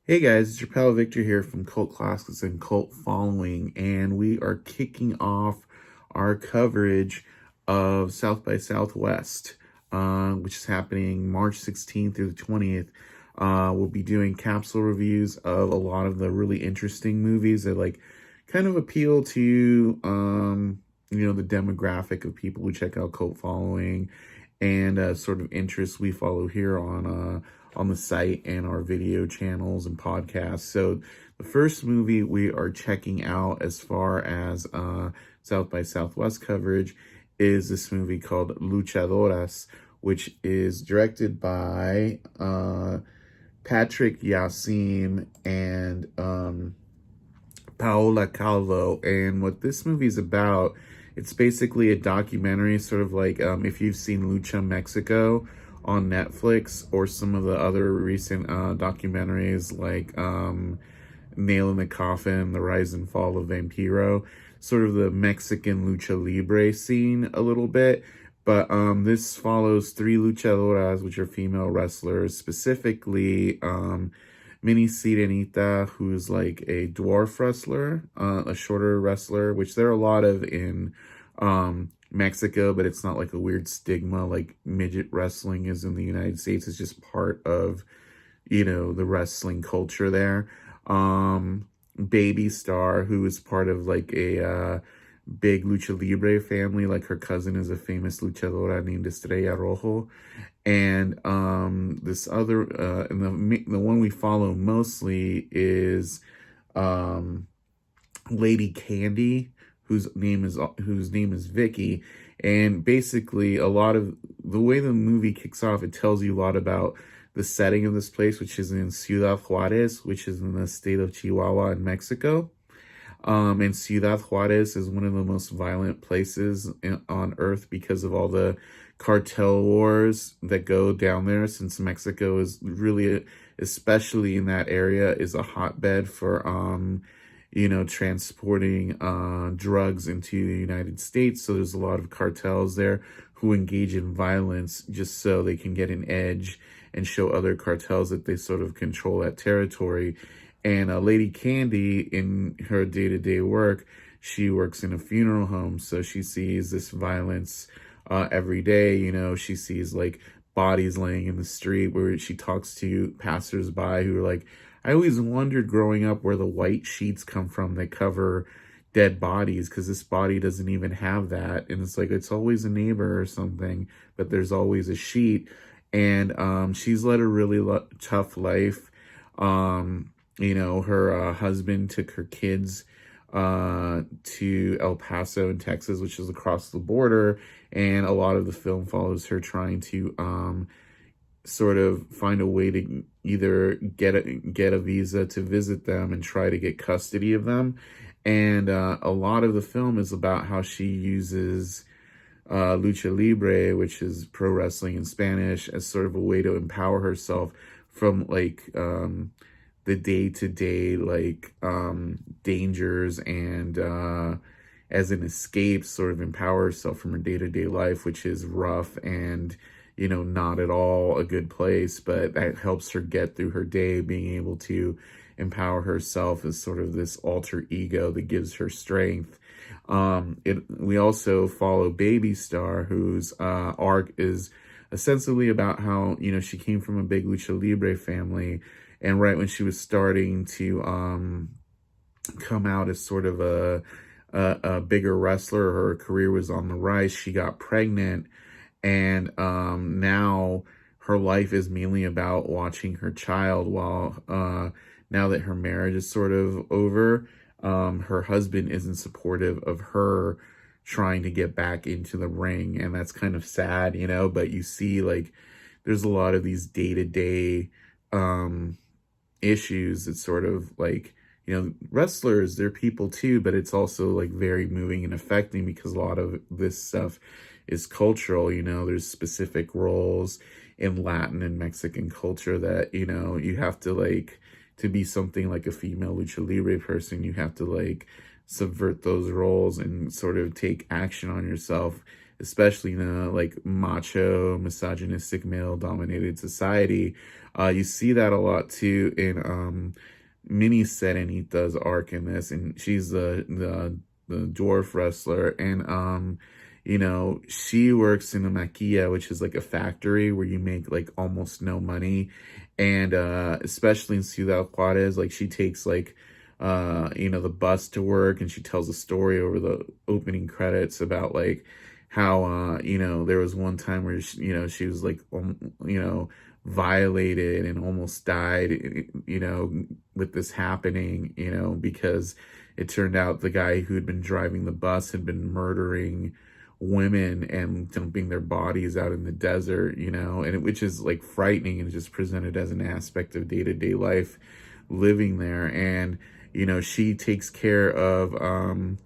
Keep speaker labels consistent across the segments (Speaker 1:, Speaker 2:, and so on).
Speaker 1: Hey guys, it's your pal Victor here from Cult Classics and Cult Following, and we are kicking off our coverage of South by Southwest, which is happening March 16th through the 20th. We'll be doing capsule reviews of a lot of the really interesting movies that kind of appeal to the demographic of people who check out Cult Following and sort of interests we follow here on the site and our video channels and podcasts. So the first movie we are checking out as far as South by Southwest coverage is this movie called Luchadoras, which is directed by Patrick Yassim and Paola Calvo. And what this movie is about, it's basically a documentary, sort of like if you've seen Lucha Mexico on Netflix, or some of the other recent documentaries like Nail in the Coffin, The Rise and Fall of Vampiro, sort of the Mexican Lucha Libre scene a little bit. But this follows three luchadoras, which are female wrestlers, specifically Mini Sirenita, who's like a dwarf wrestler, a shorter wrestler, which there are a lot of in Mexico, but it's not like a weird stigma like midget wrestling is in the United States. It's just part of, the wrestling culture there. Baby Star, who is part of like a big Lucha Libre family. Like her cousin is a famous luchadora named Estrella Rojo. And this other, and the one we follow mostly is Lady Candy, whose name is Vicky. And basically, a lot of the way the movie kicks off, it tells you a lot about the setting of this place, which is in Ciudad Juárez, which is in the state of Chihuahua in Mexico. And Ciudad Juárez is one of the most violent places on earth because of all the cartel wars that go down there, since Mexico is really, especially in that area, is a hotbed for transporting drugs into the United States. So there's a lot of cartels there who engage in violence just so they can get an edge and show other cartels that they sort of control that territory. And Lady Candy, in her day-to-day work, she works in a funeral home, so she sees this violence every day. She sees like bodies laying in the street, where she talks to passersby who are like, I always wondered growing up where the white sheets come from that cover dead bodies, because this body doesn't even have that. And it's like, it's always a neighbor or something, but there's always a sheet. And she's led a really tough life. Her husband took her kids to El Paso in Texas, which is across the border, and a lot of the film follows her trying to sort of find a way to either get a visa to visit them and try to get custody of them. And a lot of the film is about how she uses Lucha Libre, which is pro wrestling in Spanish, as sort of a way to empower herself from the day-to-day dangers, and as an escape, sort of empower herself from her day-to-day life, which is rough and not at all a good place, but that helps her get through her day, being able to empower herself as sort of this alter ego that gives her strength. We also follow Baby Star, whose arc is essentially about how, she came from a big Lucha Libre family, and right when she was starting to come out as sort of a bigger wrestler, her career was on the rise, she got pregnant. And now her life is mainly about watching her child, while now that her marriage is sort of over, her husband isn't supportive of her trying to get back into the ring. And that's kind of sad, but you see there's a lot of these day-to-day issues that sort of wrestlers, they're people too, but it's also very moving and affecting, because a lot of this stuff is cultural. There's specific roles in Latin and Mexican culture that, you have to be something like a female Lucha Libre person, you have to subvert those roles and sort of take action on yourself especially in a like macho, misogynistic, male-dominated society. You see that a lot too in Mini Serenita's arc in this, and she's the dwarf wrestler, and you know, she works in a maquilla, which is like a factory where you make like almost no money, and especially in Ciudad Juárez, like she takes like you know, the bus to work, and she tells a story over the opening credits about like how you know, there was one time where she, you know, she was like you know, violated and almost died, you know, with this happening, you know, because it turned out the guy who had been driving the bus had been murdering women and dumping their bodies out in the desert, you know, and which is like frightening and just presented as an aspect of day-to-day life living there. And you know, she takes care of her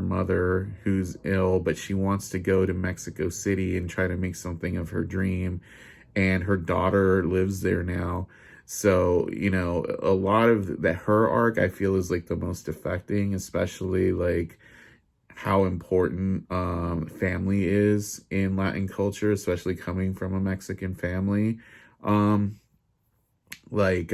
Speaker 1: mother who's ill, but she wants to go to Mexico City and try to make something of her dream, and her daughter lives there now. So, you know, a lot of that, her arc, I feel, is like the most affecting, especially like how important family is in Latin culture, especially coming from a Mexican family. Um, like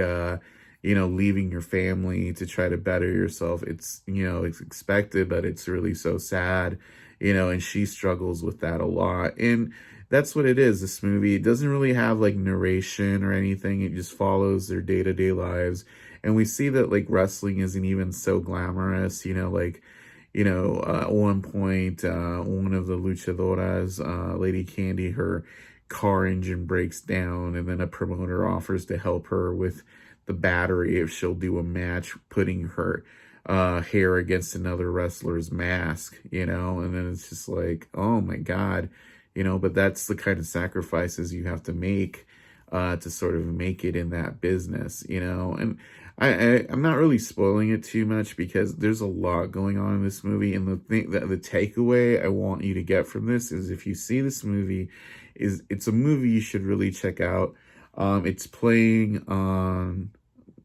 Speaker 1: you know, leaving your family to try to better yourself, it's, you know, it's expected, but it's really so sad, you know, and she struggles with that a lot. And that's what it is, this movie. It doesn't really have like narration or anything, it just follows their day-to-day lives. And we see that like wrestling isn't even so glamorous, you know, like, you know, at one point, one of the luchadoras, Lady Candy, her car engine breaks down, and then a promoter offers to help her with the battery if she'll do a match, putting her hair against another wrestler's mask, you know, and then it's just like, oh my God, you know, but that's the kind of sacrifices you have to make to sort of make it in that business, you know. And I'm not really spoiling it too much because there's a lot going on in this movie. And the thing that the takeaway I want you to get from this is, if you see this movie, is it's a movie you should really check out. It's playing on,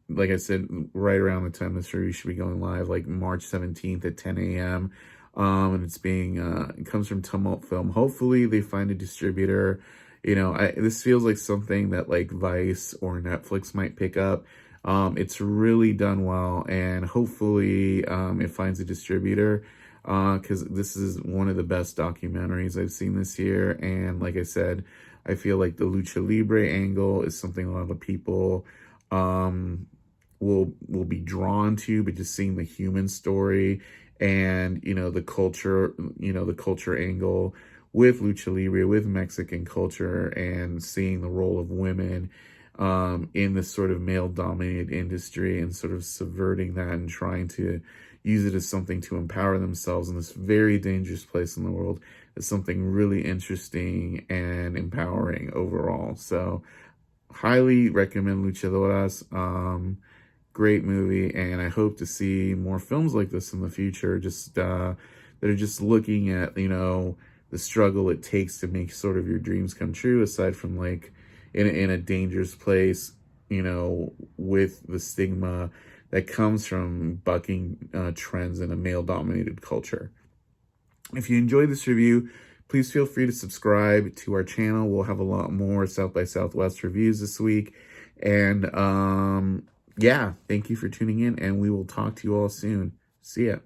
Speaker 1: like I said, right around the time this review should be going live, like March 17th at 10 a.m. And it's being, it comes from Tumult Film. Hopefully they find a distributor. You know, this feels like something that like Vice or Netflix might pick up. It's really done well, and hopefully it finds a distributor, because this is one of the best documentaries I've seen this year. And like I said, I feel like the Lucha Libre angle is something a lot of people will be drawn to, but just seeing the human story and, you know, the culture, you know, the culture angle with Lucha Libre, with Mexican culture, and seeing the role of women in this sort of male-dominated industry, and sort of subverting that and trying to use it as something to empower themselves in this very dangerous place in the world, is something really interesting and empowering overall. So highly recommend Luchadoras. Great movie, and I hope to see more films like this in the future, just that are just looking at, you know, the struggle it takes to make sort of your dreams come true, aside from like in a dangerous place, you know, with the stigma that comes from bucking trends in a male-dominated culture. If you enjoyed this review, please feel free to subscribe to our channel. We'll have a lot more South by Southwest reviews this week. And yeah, thank you for tuning in, and we will talk to you all soon. See ya.